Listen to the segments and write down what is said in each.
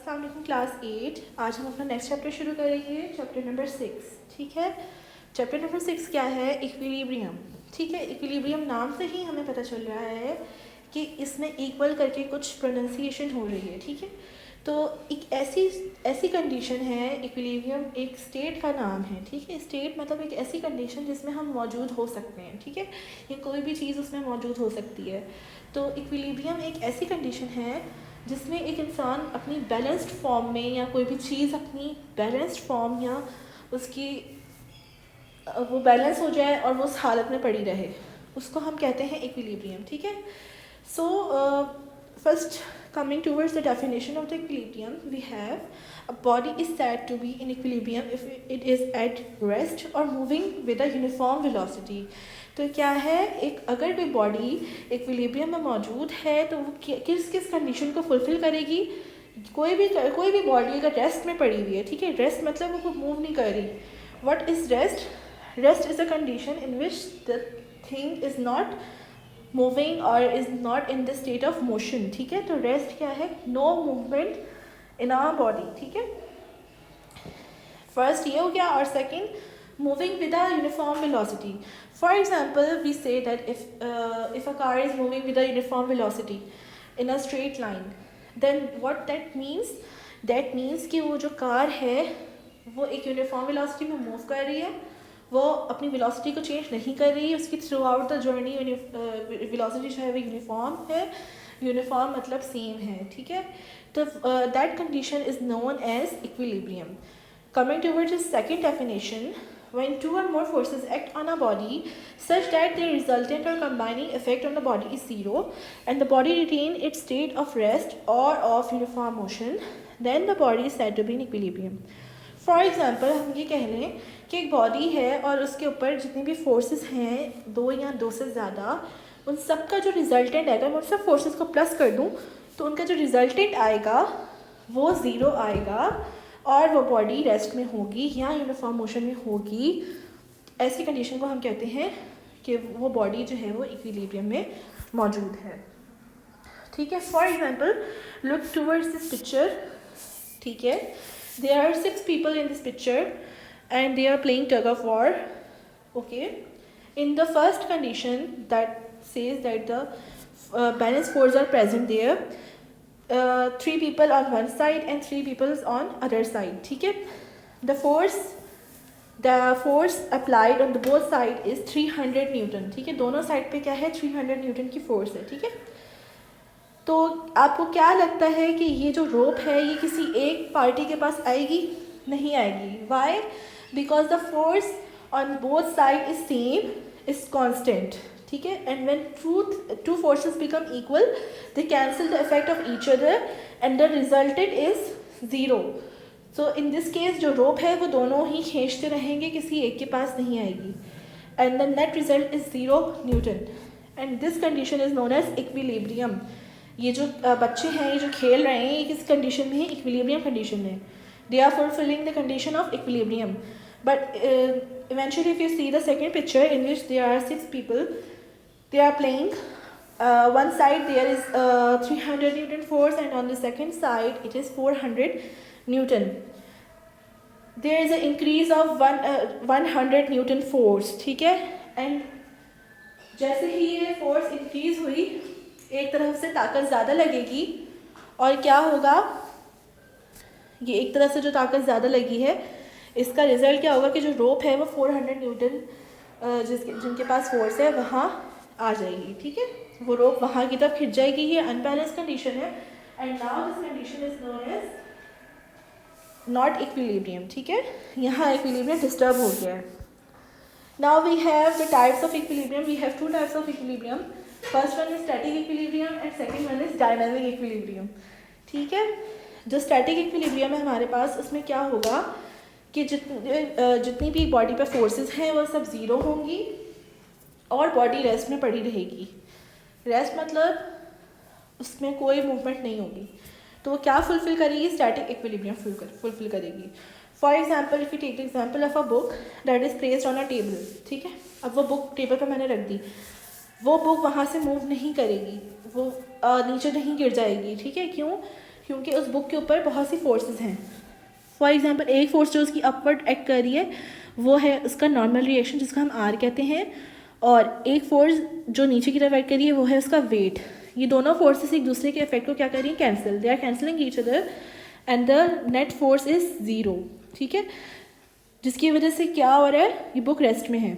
अस्सलाम वालेकुम क्लास 8। आज हम अपना नेक्स्ट चैप्टर शुरू करेंगे, चैप्टर नंबर 6। ठीक है, चैप्टर नंबर 6 क्या है? इक्विलिब्रियम। ठीक है, इक्विलिब्रियम नाम से ही हमें पता चल रहा है कि इसमें इक्वल करके कुछ प्रोनाउंसिएशन हो रही है। ठीक है, तो एक ऐसी कंडीशन है, इक्विलिब्रियम एक स्टेट का नाम है। ठीक है, स्टेट मतलब एक ऐसी कंडीशन जिसमें हम मौजूद हो सकते हैं। ठीक है, ये कोई भी चीज़ उसमें मौजूद हो सकती है। तो इक्विलिब्रियम एक ऐसी कंडीशन है जिसमें एक इंसान अपनी बैलेंस्ड फॉर्म में, या कोई भी चीज़ अपनी बैलेंस्ड फॉर्म या उसकी वो बैलेंस हो जाए और वो उस हालत में पड़ी रहे, उसको हम कहते हैं इक्विलिब्रियम। ठीक है, so first coming towards the definition of the equilibrium, we have a body is said to be in equilibrium if it is at rest or moving with a uniform velocity. तो क्या है, एक अगर कोई body equilibrium में मौजूद है तो वो किस किस कंडीशन को फुलफ़िल करेगी? कोई भी बॉडी अगर रेस्ट में पड़ी हुई है, ठीक है, रेस्ट मतलब वो मूव नहीं कर रही। What is rest? Rest is a condition in which the thing is not moving और is not in the state of motion. ठीक है, तो रेस्ट क्या है? No movement in our body. ठीक है, फर्स्ट ये हो गया। और second, moving with a uniform velocity. For example, we say that if a car is moving with a uniform velocity in a straight line, then what that means? That means कि वो जो car है वो एक uniform velocity में move कर रही है, वो अपनी वेलोसिटी को चेंज नहीं कर रही है। उसकी through out the journey velocity जो है वो यूनिफॉर्म है। यूनिफॉर्म मतलब सेम है। ठीक है, तो that condition is known as equilibrium. Coming towards the second definition, when two or more forces act on a body such that their resultant or combining effect on the body is zero and the body retain its state of rest or of uniform motion, then the body is said to be in equilibrium. For example, हम ये कह लें कि एक body है और उसके ऊपर जितनी भी फोर्सेस हैं, दो या दो से ज़्यादा, उन सब का जो रिजल्टेंट आएगा, मैं उन सब फोर्सेस को प्लस कर दूँ तो उनका जो रिजल्टेंट आएगा वो ज़ीरो आएगा और वो बॉडी रेस्ट में होगी या यूनिफॉर्म मोशन में होगी। ऐसी कंडीशन को हम कहते हैं कि वो बॉडी जो है वो इक्विलिब्रियम में मौजूद है। ठीक है, for example look towards this picture. ठीक है, there are 6 people in this picture and they are playing tug of war. Okay, in the first condition that says that the balance force are present there, 3 people on one side and 3 people on other side. ठीक है, the force applied on the both side is 300 Newton. ठीक है, दोनों side पे क्या है? 300 Newton की force है। ठीक है, तो आपको क्या लगता है कि ये जो रोप है ये किसी एक पार्टी के पास आएगी? नहीं आएगी। Why? Because the force on both side is same, is constant. ठीक है, and when two forces become equal, they cancel the effect of each other and the resultant is zero. So in this case जो रोप है वो दोनों ही खींचते रहेंगे, किसी एक के पास नहीं आएगी, and the net result is 0 Newton, and this condition is known as equilibrium. ये जो बच्चे हैं, ये जो खेल रहे हैं, ये किस कंडीशन में है? इक्विलिब्रियम कंडीशन में। they are fulfilling the condition of equilibrium. But eventually if you see the second picture in which there are 6 people, they are playing, one side there is 300 Newton force and on the second side it is 400 Newton. There is an increase of 100 Newton force. ठीक है, and जैसे ही ये force increase हुई, एक तरफ से ताकत ज़्यादा लगेगी और क्या होगा? ये एक तरफ से जो ताकत ज़्यादा लगी है, इसका रिजल्ट क्या होगा कि जो रोप है वो 400 न्यूटन जिनके पास फोर्स है वहाँ आ जाएगी। ठीक है, वो रोप वहाँ की तरफ खिंच जाएगी। ये अनबैलेंस कंडीशन है and now this condition is known as not equilibrium. ठीक है, यहाँ इक्विलिब्रियम डिस्टर्ब हो गया है। Now we have the types of equilibrium. We have 2 types of equilibrium. First one is static equilibrium and second one is dynamic equilibrium. ठीक है, जो static equilibrium है हमारे पास, उसमें क्या होगा कि जितनी भी बॉडी पे फोर्सेस हैं वो सब ज़ीरो होंगी और बॉडी रेस्ट में पड़ी रहेगी। रेस्ट मतलब उसमें कोई मूवमेंट नहीं होगी, तो वो क्या फुलफ़िल करेगी? स्टैटिक इक्विलिब्रियम फुलफ़िल करेगी। For example if you take the example of a book that is placed on a table. ठीक है, अब वो बुक टेबल पर मैंने रख दी, वो बुक वहाँ से मूव नहीं करेगी, वो नीचे नहीं गिर जाएगी। ठीक है, क्यों? क्योंकि उस बुक के ऊपर बहुत सी फोर्सेस हैं। फॉर एग्जांपल एक फोर्स जो उसकी अपवर्ड एक्ट कर रही है वो है उसका नॉर्मल रिएक्शन जिसको हम आर कहते हैं, और एक फोर्स जो नीचे की तरफ एक्ट कर रही है वो है उसका वेट। ये दोनों फोर्सेस एक दूसरे के इफेक्ट को क्या कर रही हैं, cancel, they are cancelling each other and the net force is zero, ठीक है, जिसकी वजह से क्या हो रहा है, ये बुक रेस्ट में है।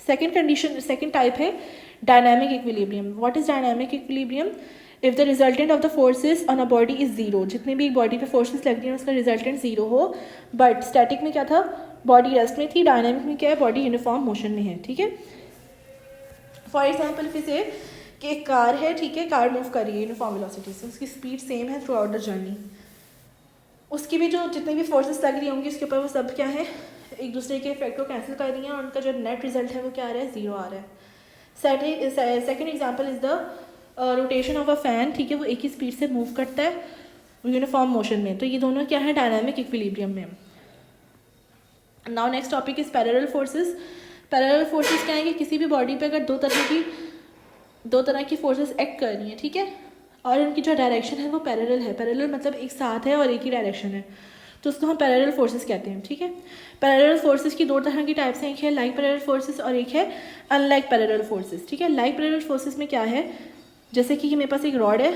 सेकेंड कंडीशन, सेकेंड टाइप है dynamic equilibrium. What is dynamic equilibrium? If the resultant of the forces on a body is zero, जितने भी बॉडी पे फोर्सेस लग रही हैं उसका रिजल्टेंट ज़ीरो हो। बट स्टैटिक में क्या था, बॉडी रेस्ट में थी, डायनामिक में क्या है, बॉडी यूनिफॉर्म मोशन में है, ठीक है। फॉर एग्जाम्पल इफ से कि एक कार है, ठीक है, कार मूव कर रही है यूनिफॉर्म वेलोसिटी से, उसकी स्पीड सेम है थ्रू आउट द जर्नी, उसकी भी जो जितनी भी फोर्सेस लग रही होंगी उसके ऊपर वो सब क्या है, एक दूसरे के इफेक्ट को कैंसिल कर रही हैं और उनका जो नेट रिजल्ट है वो क्या आ रहा है, ज़ीरो आ रहा है। Second example is the rotation of a fan, ठीक है, वो एक ही स्पीड से मूव करता है यूनिफॉर्म मोशन में, तो ये दोनों क्या है, डायनामिक इक्विलिब्रियम में। Now next topic is parallel forces. Parallel forces क्या है कि किसी भी बॉडी पे अगर दो तरह की फोर्सेस एक्ट कर रही हैं, ठीक है, और उनकी जो डायरेक्शन है वो पैरेलल है, पैरेलल मतलब एक साथ है और एक ही डायरेक्शन है, तो उसको हम पैरेलल फोर्सेस कहते हैं, ठीक है। पैरेलल फोर्सेस की दो तरह की टाइप्स हैं, एक है लाइक पैरेलल फोर्सेस और एक है अनलाइक पैरेलल फोर्सेस, ठीक है। लाइक पैरेलल फोर्सेस में क्या है, जैसे कि मेरे पास एक रॉड है,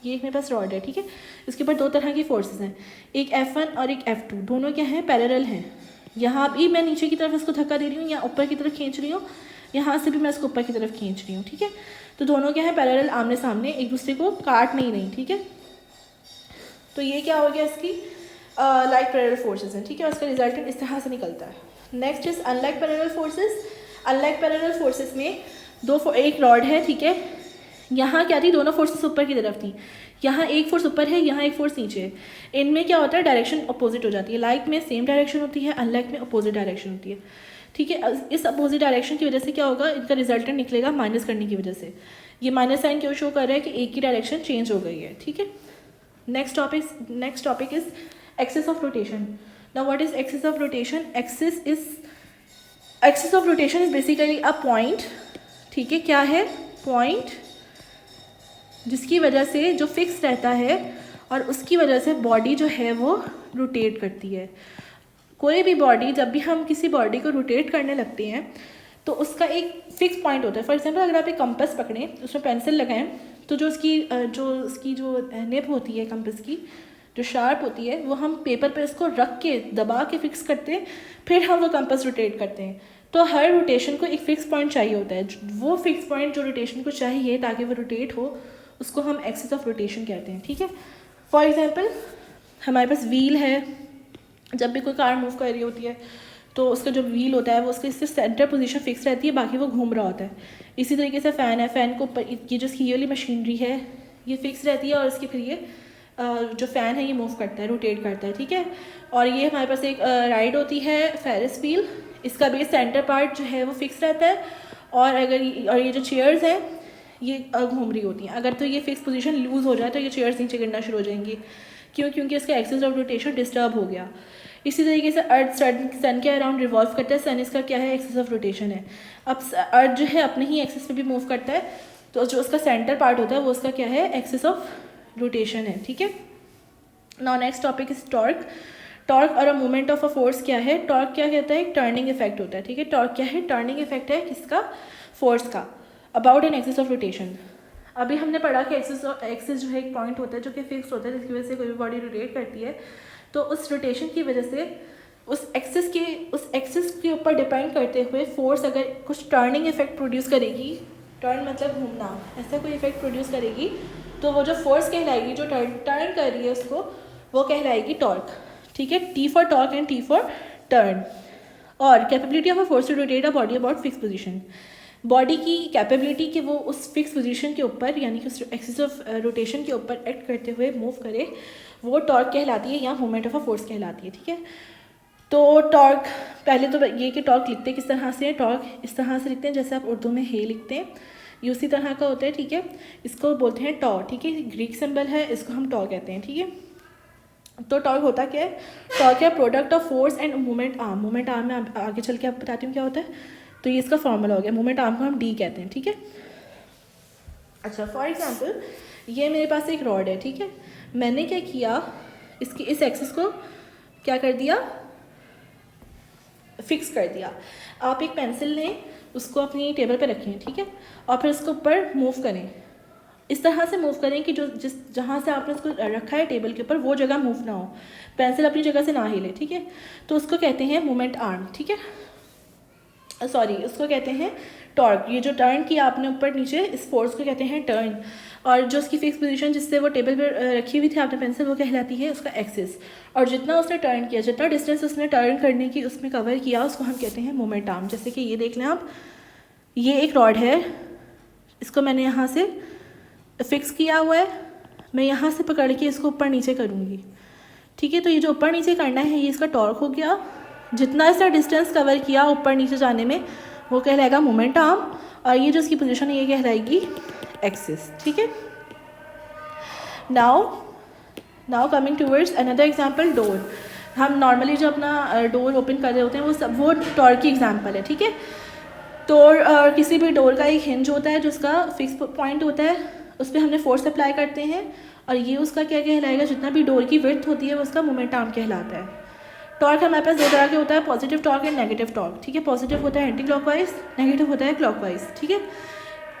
ये मेरे पास रॉड है, ठीक है, इसके ऊपर दो तरह की फोर्सेस हैं, एक F1 और एक F2, दोनों क्या हैं, पैरेलल हैं। यहाँ भी मैं नीचे की तरफ इसको धक्का दे रही हूँ या ऊपर की तरफ खींच रही हूँ, यहाँ से भी मैं इसको ऊपर की तरफ खींच रही हूँ, ठीक है, तो दोनों क्या है, पैरेलल, आमने सामने, एक दूसरे को काट नहीं रही, ठीक है। तो ये क्या हो गया, इसकी लाइक पैरेलल फोर्सेस हैं, ठीक है, उसका रिजल्टेंट इस तरह से निकलता है। Next is unlike parallel forces. Unlike parallel forces में एक रॉड है, ठीक है, यहाँ क्या थी, दोनों फोर्सेस ऊपर की तरफ थी, यहाँ एक फोर्स ऊपर है, यहाँ एक फोर्स नीचे है, इनमें क्या होता है, डायरेक्शन अपोजिट हो जाती है। लाइक में सेम डायरेक्शन होती है, अनलाइक में अपोजिट डायरेक्शन होती है, ठीक है। इस अपोजिट डायरेक्शन की वजह से क्या होगा, इनका रिजल्टेंट निकलेगा माइनस करने की वजह से। ये माइनस साइन क्यों शो कर रहा है कि एक की डायरेक्शन चेंज हो गई है, ठीक है। Next topic is axis of rotation. Now what is axis of rotation? Axis of rotation is basically a point, ठीक है, क्या है, पॉइंट जिसकी वजह से जो फिक्स रहता है और उसकी वजह से बॉडी जो है वो रोटेट करती है। कोई भी बॉडी, जब भी हम किसी बॉडी को रोटेट करने लगते हैं तो उसका एक फिक्स पॉइंट होता है। फॉर एग्जांपल अगर आप एक कंपास पकड़ें, उसमें पेंसिल लगाएं, तो जो उसकी जो निब होती है कंपास की, जो शार्प होती है, वो हम पेपर पे इसको रख के दबा के फिक्स करते हैं, फिर हम वो कंपास रोटेट करते हैं। तो हर रोटेशन को एक फ़िक्स पॉइंट चाहिए होता है, वो फिक्स पॉइंट जो रोटेशन को चाहिए ताकि वो रोटेट हो, उसको हम एक्सिस ऑफ रोटेशन कहते हैं, ठीक है। फॉर एग्जांपल हमारे पास व्हील है, जब भी कोई कार मूव कर रही होती है तो उसका जो व्हील होता है वो उसके इससे सेंटर पोजीशन फिक्स रहती है, बाकी वो घूम रहा होता है। इसी तरीके से फ़ैन है, फ़ैन को ये जो इसकी ये वाली मशीनरी है ये फिक्स रहती है और इसके फिर ये जो फ़ैन है ये मूव करता है, रोटेट करता है, ठीक है। और ये हमारे पास एक राइड होती है फेरिस व्हील, इसका बेस सेंटर पार्ट जो है वो फिक्स रहता है, और ये जो चेयर्स हैं ये घूम रही होती हैं। अगर तो ये फिक्स पोजीशन लूज़ हो जाए तो ये चेयर्स नीचे गिरना शुरू हो जाएंगी, क्योंकि इसका एक्सिस ऑफ रोटेशन डिस्टर्ब हो गया। इसी तरीके से अर्थ सन के अराउंड रिवॉल्व करता है, सन इसका क्या है, एक्सिस ऑफ रोटेशन है। अब अर्थ जो है अपने ही एक्सिस पे भी मूव करता है, तो जो उसका सेंटर पार्ट होता है वो उसका क्या है, एक्सिस ऑफ रोटेशन है, ठीक है। Now next topic is torque. Torque और a moment of a force क्या है? टॉर्क क्या कहता है, एक टर्निंग इफेक्ट होता है, ठीक है। टॉर्क क्या है, टर्निंग इफेक्ट है किसका, फोर्स का, about an axis of rotation. अभी हमने पढ़ा कि एक्सिस जो है एक पॉइंट होता है जो कि फिक्स होता है, जिसकी वजह से कोई भी बॉडी रोटेट करती है, तो उस रोटेशन की वजह से उस एक्सिस के ऊपर डिपेंड करते हुए फोर्स अगर कुछ टर्निंग इफेक्ट प्रोड्यूस करेगी, टर्न मतलब घूमना, ऐसा कोई इफेक्ट प्रोड्यूस करेगी, तो वो जो फोर्स कहलाएगी, जो टर्न कर रही है उसको, वो कहलाएगी टॉर्क, ठीक है। T for torque and T for turn. और capability of a force to rotate a body about fix position, body की कैपेबिलिटी कि वो उस फिक्स पोजीशन के ऊपर यानी कि उस एक्सिस ऑफ रोटेशन के ऊपर एक्ट करते हुए मूव करे, वो टॉर्क कहलाती है या मोमेंट ऑफ अ फोर्स कहलाती है, ठीक है। तो टॉर्क, पहले तो ये कि टॉर्क लिखते किस तरह से, टॉर्क इस तरह से लिखते हैं जैसे आप उर्दू में हे लिखते हैं, ये उसी तरह का होता है, ठीक है। इसको बोलते हैं टॉ, ठीक है, ग्रीक सिंबल है, इसको हम टॉ कहते हैं, ठीक है। तो टॉर्क होता क्या है, टॉर्क है product of force and movement arm. Movement arm में आगे चल के आपको बताती हूँ क्या होता है, तो ये इसका फॉर्मूला हो गया, मूवमेंट आर्म को हम डी कहते हैं, ठीक है। अच्छा, फॉर एग्जांपल ये मेरे पास एक रॉड है, ठीक है। मैंने क्या किया, इसकी इस एक्सिस को क्या कर दिया, फिक्स कर दिया। आप एक पेंसिल लें, उसको अपनी टेबल पे रखें, ठीक है, और फिर उसको ऊपर मूव करें। इस तरह से मूव करें कि जो जहाँ से आपने उसको रखा है टेबल के ऊपर वो जगह मूव ना हो, पेंसिल अपनी जगह से ना हिले, ठीक है। तो उसको कहते हैं मूवमेंट आर्म, ठीक है, सॉरी उसको कहते हैं टॉर्क। ये जो टर्न किया आपने ऊपर नीचे, इस फोर्स को कहते हैं टर्न। और जो उसकी फिक्स पोजीशन जिससे वो टेबल पर रखी हुई थी आपने पेंसिल, वो कहलाती है उसका एक्सिस। और जितना उसने टर्न किया, जितना डिस्टेंस उसने टर्न करने की उसमें कवर किया, उसको हम कहते हैं मूवमेंट आर्म। जैसे कि ये देख लें आप, ये एक रॉड है, इसको मैंने यहाँ से फिक्स किया हुआ है, मैं यहाँ से पकड़ के इसको ऊपर नीचे करूँगी, ठीक है। तो ये जो ऊपर नीचे करना है, ये इसका टॉर्क हो गया। जितना इसका डिस्टेंस कवर किया ऊपर नीचे जाने में, वो कहलाएगा मोमेंट आर्म। और ये जो इसकी पोजीशन है, ये कहलाएगी एक्सिस, ठीक है। Now coming towards another example, door. हम नॉर्मली जो अपना डोर ओपन कर रहे होते हैं, वो टॉर्क की एग्जाम्पल है, ठीक है। तो किसी भी डोर का एक हिंज होता है, जो उसका फिक्स पॉइंट होता है, उस पर हमने फोर्स अप्लाई करते हैं, और ये उसका क्या कहलाएगा, जितना भी डोर की विड्थ होती है वो उसका मोमेंट आर्म कहलाता है। टॉर्क हमारे पास दो तरह के होता है, positive torque and negative torque, ठीक है। पॉजिटिव होता है एंटी क्लॉकवाइज, नेगेटिव होता है क्लॉकवाइज, ठीक है।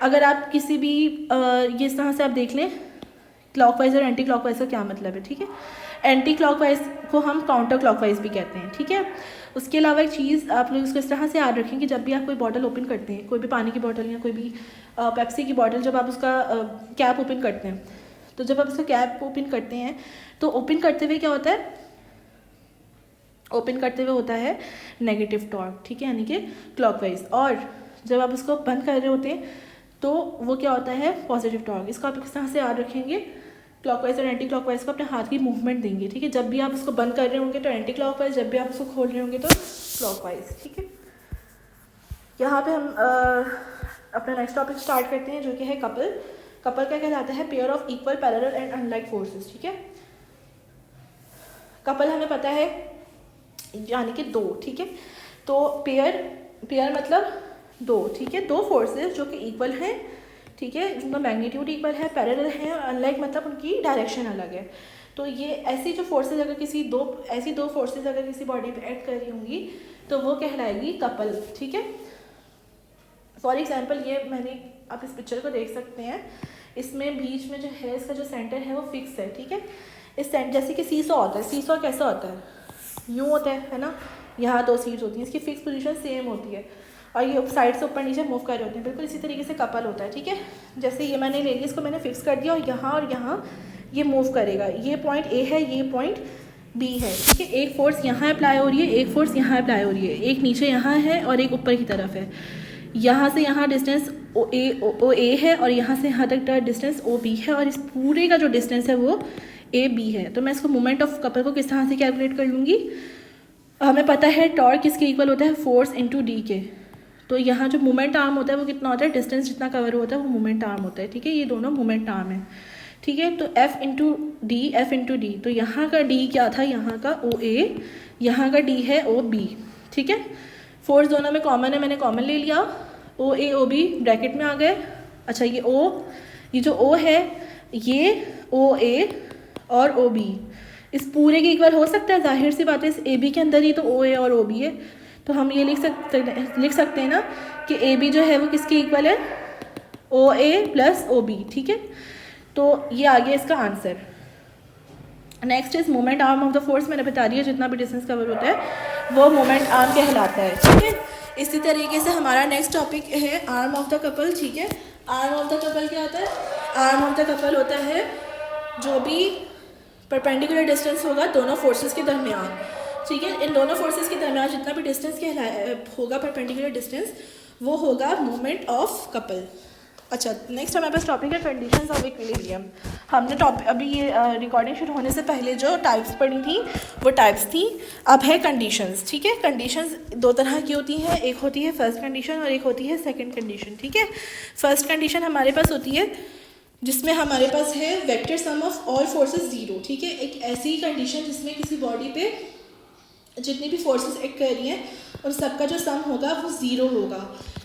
अगर आप किसी भी ये इस तरह से आप देख लें, क्लॉकवाइज और एंटी क्लॉकवाइज का क्या मतलब है, ठीक है। एंटी क्लॉकवाइज को हम काउंटर क्लॉकवाइज भी कहते हैं, ठीक है। उसके अलावा एक चीज़ आप लोग इसको इस तरह से याद रखें कि जब भी आप कोई बॉटल ओपन करते हैं, कोई भी पानी की बॉटल या कोई भी पेप्सी की बॉटल, जब आप उसका कैप ओपन करते हैं, तो जब आप उसका कैप ओपन करते हैं, तो ओपन करते हुए क्या होता है, ओपन करते हुए होता है नेगेटिव टॉर्क, ठीक है, यानी कि क्लॉकवाइज। और जब आप उसको बंद कर रहे होते हैं, तो वो क्या होता है, पॉजिटिव टॉर्क। इसको आप किस तरह से याद रखेंगे, क्लॉकवाइज और एंटी क्लॉकवाइज को अपने हाथ की मूवमेंट देंगे, ठीक है। जब भी आप उसको बंद कर रहे होंगे तो एंटी क्लॉकवाइज, जब भी आप उसको खोल रहे होंगे तो क्लॉकवाइज, ठीक है। यहाँ पे हम अपना नेक्स्ट टॉपिक स्टार्ट करते हैं, जो कि है कपल। कपल क्या कहलाता है, pair of equal parallel and unlike forces, ठीक है। कपल हमें पता है यानी कि दो, ठीक है। तो पेयर मतलब दो, ठीक है, दो फोर्सेस जो कि इक्वल हैं, ठीक है, जिनका मैग्नीट्यूड इक्वल है, पैरेलल है, और अनलाइक मतलब उनकी डायरेक्शन अलग है। तो ये ऐसी जो फोर्सेस अगर ऐसी दो फोर्सेस अगर किसी बॉडी पे एक्ट कर रही होंगी, तो वो कहलाएगी कपल, ठीक है। फॉर एग्जांपल, ये मैंने, आप इस पिक्चर को देख सकते हैं, इसमें बीच में जो है, इसका जो सेंटर है वो फिक्स है, ठीक है। इस सेंटर, जैसे कि सीसॉ होता है, सीसॉ कैसा होता है, यूँ होता है ना, यहाँ दो सीट्स होती हैं, इसकी फिक्स पोजीशन सेम होती है, और ये साइड से ऊपर नीचे मूव कर रहे होते हैं। बिल्कुल इसी तरीके से कपल होता है, ठीक है। जैसे ये मैंने ले लिया, इसको मैंने फिक्स कर दिया, और यहाँ ये मूव करेगा। ये पॉइंट ए है, ये पॉइंट बी है, ठीक है। एक फोर्स यहाँ अप्लाई हो रही है, एक फोर्स यहाँ अप्लाई हो रही है, एक नीचे यहाँ है और एक ऊपर की तरफ है। यहाँ से यहाँ डिस्टेंस ओ ए है, और यहाँ से यहाँ तक डिस्टेंस ओ बी है, और इस पूरे का जो डिस्टेंस है वो ए बी है। तो मैं इसको मोमेंट ऑफ कपल को किस तरह से कैलकुलेट कर लूँगी, हमें पता है टॉर्क किसके इक्वल होता है, फोर्स इंटू डी के। तो यहाँ जो मोमेंट आर्म होता है वो कितना होता है, डिस्टेंस जितना कवर होता है वो मोमेंट आर्म होता है, ठीक है। ये दोनों मोमेंट आर्म है, ठीक है। तो F इंटू डी, तो यहाँ का D क्या था, यहाँ का OA, यहाँ का D है OB, ठीक है। फोर्स दोनों में कॉमन है, मैंने कॉमन ले लिया, OA OB ब्रैकेट में आ गए। अच्छा, ये जो O है, ये OA और OB इस पूरे के इक्वल हो सकता है, जाहिर सी बात है, इस AB के अंदर ही तो OA और OB है। तो हम ये लिख सकते हैं ना कि AB जो है वो किसके इक्वल है, OA प्लस OB, ठीक है। तो ये आ गया इसका answer. Next is moment arm of the force. मैंने बता दिया जितना भी डिस्टेंस कवर होता है वो मोमेंट आर्म कहलाता है, ठीक है। इसी तरीके से हमारा नेक्स्ट टॉपिक है आर्म ऑफ द कपल, ठीक है। आर्म ऑफ द कपल क्या होता है, आर्म ऑफ द कपल होता है जो भी परपेंडिकुलर डिस्टेंस होगा दोनों फोर्सेस के दरमियान, ठीक है। इन दोनों फोर्सेस के दरमियान जितना भी डिस्टेंस होगा, परपेंडिकुलर डिस्टेंस, वो होगा मोमेंट ऑफ कपल। अच्छा, नेक्स्ट हमारे पास टॉपिक है कंडीशंस ऑफ इक्विलिब्रियम। हमने अभी ये रिकॉर्डिंग शुरू होने से पहले जो टाइप्स पढ़ी थी वो टाइप्स थी, अब है कंडीशंस, ठीक है। कंडीशंस दो तरह की होती हैं, एक होती है फर्स्ट कंडीशन और एक होती है सेकंड कंडीशन, ठीक है। फर्स्ट कंडीशन हमारे पास होती है जिसमें हमारे पास है vector sum of all forces zero, ठीक है। एक ऐसी कंडीशन जिसमें किसी बॉडी पे जितनी भी फोर्सेस एक्ट कर रही हैं उन सबका जो सम होगा वो ज़ीरो होगा,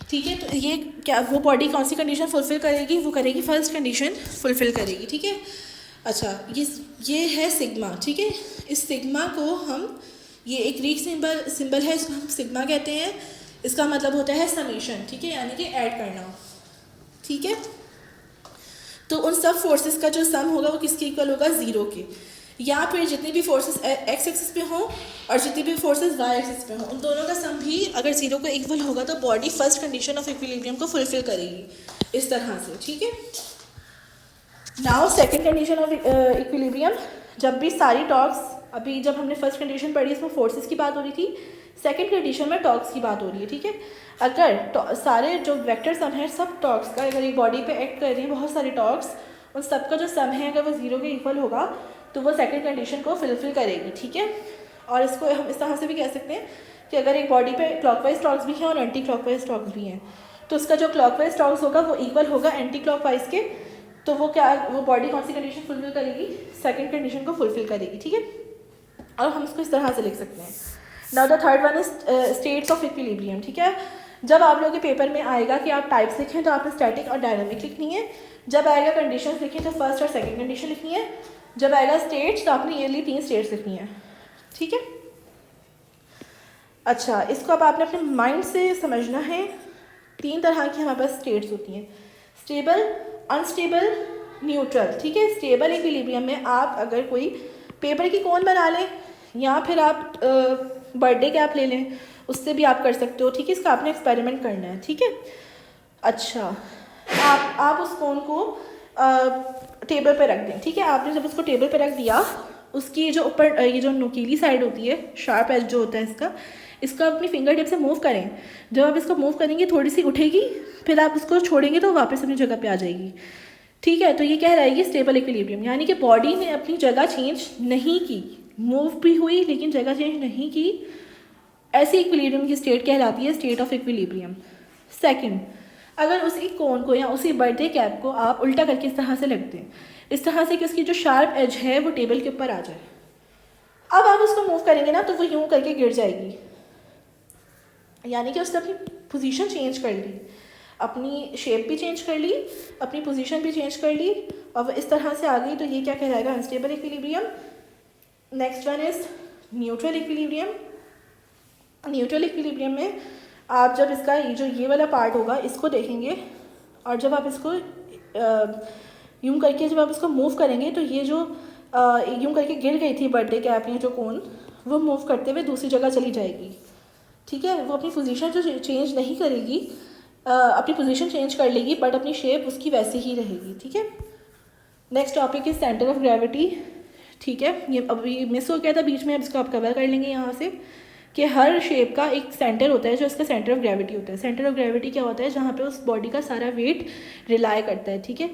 ठीक है। तो ये क्या, वो बॉडी कौन सी कंडीशन फुलफ़िल करेगी, वो करेगी फर्स्ट कंडीशन फुलफ़िल करेगी, ठीक है। अच्छा, ये है सिग्मा, ठीक है। इस सिग्मा को हम, ये एक ग्रीक सिंबल है, इसको हम सिग्मा कहते हैं। इसका मतलब होता है समीशन, ठीक है, यानी कि ऐड करना, ठीक है। तो उन सब फोर्सेस का जो सम होगा वो किसके इक्वल होगा, ज़ीरो के, या फिर जितनी भी फोर्सेस एक्स एक्सिस पे हों और जितनी भी फोर्सेस वाई एक्सिस पे हों, उन दोनों का सम भी अगर ज़ीरो का इक्वल होगा तो body first condition of equilibrium को फुलफिल करेगी, इस तरह से, ठीक है। Now second condition of equilibrium, जब भी सारी टॉर्क्स, अभी जब हमने फर्स्ट कंडीशन पढ़ी इसमें फोर्सेस की बात हो रही थी, सेकेंड कंडीशन में टॉर्क्स की बात हो रही है, ठीक है। अगर सारे जो वेक्टर सम है सब टॉर्क्स का, अगर एक बॉडी पे एक्ट कर रही है बहुत सारी टॉर्क्स, उन सबका जो सम है अगर वो ज़ीरो के इक्वल होगा तो वो सेकेंड कंडीशन को फुलफिल करेगी, ठीक है। और इसको हम इस तरह से भी कह सकते हैं कि अगर एक बॉडी पे क्लॉकवाइज टॉर्क्स भी हैं और एंटी क्लॉकवाइज टॉर्क्स भी हैं, तो उसका जो क्लॉकवाइज टॉर्क्स होगा वो इक्वल होगा एंटी क्लॉकवाइज के, तो वो क्या, वो बॉडी कौन सी कंडीशन फुलफिल करेगी, सेकंड कंडीशन को फुलफिल करेगी, ठीक है। और हम इसको इस तरह से लिख सकते हैं। Now the third one is states of equilibrium, ठीक है। जब आप लोगों के पेपर में आएगा कि आप टाइप्स लिखें तो आपने स्टैटिक और डायनामिक लिखनी है, जब आएगा कंडीशंस लिखें तो फर्स्ट और सेकंड कंडीशन लिखनी है, जब आएगा स्टेट्स तो आपने ईयरली 3 स्टेट्स लिखनी है, ठीक है। अच्छा, इसको अब आपने अपने माइंड से समझना है। 3 तरह की हमारे पास स्टेट्स होती हैं, स्टेबल, अनस्टेबल, न्यूट्रल, ठीक है। स्टेबल इक्विलिब्रियम में आप अगर कोई पेपर की कोन बना लें या फिर आप बर्थडे कैप ले लें, उससे भी आप कर सकते हो, ठीक है। इसका आपने एक्सपेरिमेंट करना है, ठीक है। अच्छा, आप उस कोन को टेबल पे रख दें, ठीक है। आपने जब उसको टेबल पे रख दिया, उसकी जो ऊपर ये जो नुकीली साइड होती है, शार्प एज जो होता है इसका अपनी फिंगर टिप से मूव करें। जब आप इसको मूव करेंगे थोड़ी सी उठेगी, फिर आप उसको छोड़ेंगे तो वापस अपनी जगह पे आ जाएगी, ठीक है। तो ये कहलाएगी स्टेबल इक्विलिब्रियम, यानी कि बॉडी ने अपनी जगह चेंज नहीं की, मूव भी हुई लेकिन जगह चेंज नहीं की, ऐसी इक्विलिब्रियम की स्टेट कहलाती है स्टेट ऑफ इक्विलिब्रियम। सेकंड, अगर उसी कोन को या उसी बर्थडे कैप को आप उल्टा करके इस तरह से रख दें, इस तरह से कि उसकी जो शार्प एज है वो टेबल के ऊपर आ जाए, अब आप उसको मूव करेंगे ना तो वो यूं करके गिर जाएगी, यानी कि उसने अपनी पोजीशन चेंज कर ली, अपनी शेप भी चेंज कर ली, अपनी पोजीशन भी चेंज कर ली, और इस तरह से आ गई, तो ये क्या कहलाएगा, unstable equilibrium. Next one is neutral equilibrium. Neutral equilibrium में आप जब इसका ये वाला पार्ट होगा इसको देखेंगे, और जब आप इसको यूं करके जब आप इसको मूव करेंगे तो ये जो यूं करके गिर गई थी बर्थडे कैप या जो कोन, वो मूव करते हुए दूसरी जगह चली जाएगी, ठीक है। वो अपनी पोजीशन जो चेंज नहीं करेगी, अपनी पोजीशन चेंज कर लेगी बट अपनी शेप उसकी वैसी ही रहेगी, ठीक है। Next topic is centre of gravity, ठीक है। ये अभी मिस हो गया था बीच में, अब इसको आप कवर कर लेंगे यहाँ से कि हर शेप का एक सेंटर होता है जो इसका सेंटर ऑफ ग्रेविटी होता है। सेंटर ऑफ ग्रेविटी क्या होता है, जहाँ पे उस बॉडी का सारा वेट रिलाई करता है, ठीक है।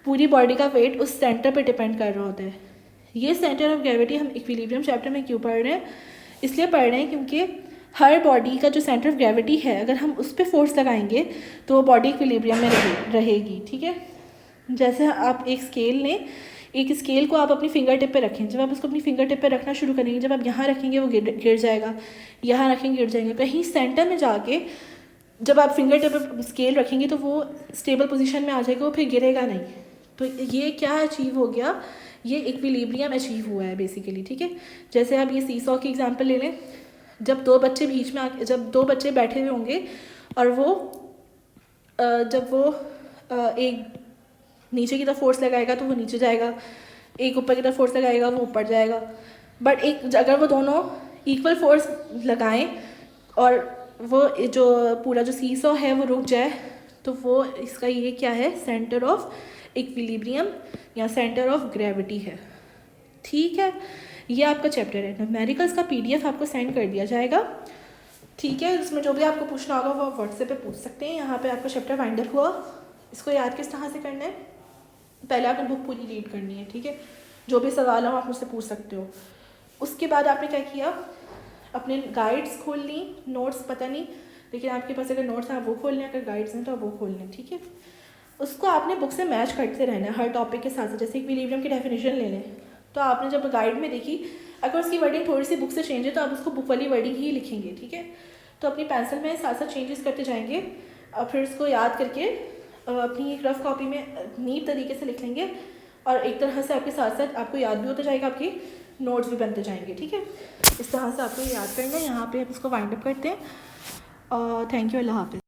पूरी बॉडी का वेट उस सेंटर पे डिपेंड कर रहा होता है। ये सेंटर ऑफ ग्रेविटी हम इक्विलिब्रियम चैप्टर में क्यों पढ़ रहे हैं, इसलिए पढ़ रहे हैं क्योंकि हर बॉडी का जो सेंटर ऑफ ग्रेविटी है अगर हम उस पर फोर्स लगाएंगे तो वो बॉडी इक्विलिब्रियम में रहेगी, ठीक है। जैसे आप एक स्केल लें, एक स्केल को आप अपनी फिंगर टिप पे रखें, जब आप उसको अपनी फिंगर टिप पे रखना शुरू करेंगे, जब आप यहाँ रखेंगे वो गिर जाएगा, यहाँ रखेंगे गिर जाएगा, कहीं सेंटर में जाके जब आप फिंगर टिप पे स्केल रखेंगे तो वो स्टेबल पोजीशन में आ जाएगा, वो फिर गिरेगा नहीं। तो ये क्या अचीव हो गया, ये इक्विलिब्रियम अचीव हुआ है बेसिकली, ठीक है। जैसे आप ये सीसॉ की एग्जाम्पल ले लें, जब दो बच्चे बीच में आके, जब दो बच्चे बैठे हुए होंगे और वो जब वो एक नीचे की तरफ फोर्स लगाएगा तो वो नीचे जाएगा, एक ऊपर की तरफ फोर्स लगाएगा वो ऊपर जाएगा, बट एक अगर वो दोनों इक्वल फोर्स लगाएं और वो जो पूरा जो सीसॉ है वो रुक जाए, तो वो इसका ये क्या है, सेंटर ऑफ इक्विलिब्रियम या सेंटर ऑफ ग्रेविटी है, ठीक है। ये आपका चैप्टर है। न्यूमेरिकल्स का PDF आपको सेंड कर दिया जाएगा, ठीक है। इसमें जो भी आपको पूछना होगा वो आप व्हाट्सएप पे पूछ सकते हैं। यहाँ पे आपका चैप्टर वाइंड अप हुआ। इसको याद किस तरह से करना है, पहले आपने बुक पूरी रीड करनी है, ठीक है। जो भी सवाल हो आप मुझसे पूछ सकते हो। उसके बाद आपने क्या किया, अपने गाइड्स खोल ली, नोट्स पता नहीं लेकिन आपके पास अगर नोट्स हैं आप वो खोल लें, अगर गाइड्स हैं तो आप वो खोल लें, ठीक है। उसको आपने बुक से मैच करते रहना है हर टॉपिक के साथ। जैसे इक्विलिब्रियम की डेफिनेशन ले लें तो आपने जब गाइड में देखी, अगर उसकी वर्डिंग थोड़ी सी बुक से चेंज है तो आप उसको बुक वाली वर्डिंग ही लिखेंगे, ठीक है। तो अपनी पेंसिल में साथ साथ चेंजेस करते जाएंगे और फिर उसको याद करके अपनी एक रफ कॉपी में नीट तरीके से लिख लेंगे और एक तरह से आपके साथ साथ आपको याद भी होता जाएगा, आपकी नोट्स भी बनते जाएंगे। ठीक है, इस तरह से आपको याद करना है। यहाँ पे आप इसको वाइंड अप करते हैं। थैंक यू, अल्लाह हाफिज़।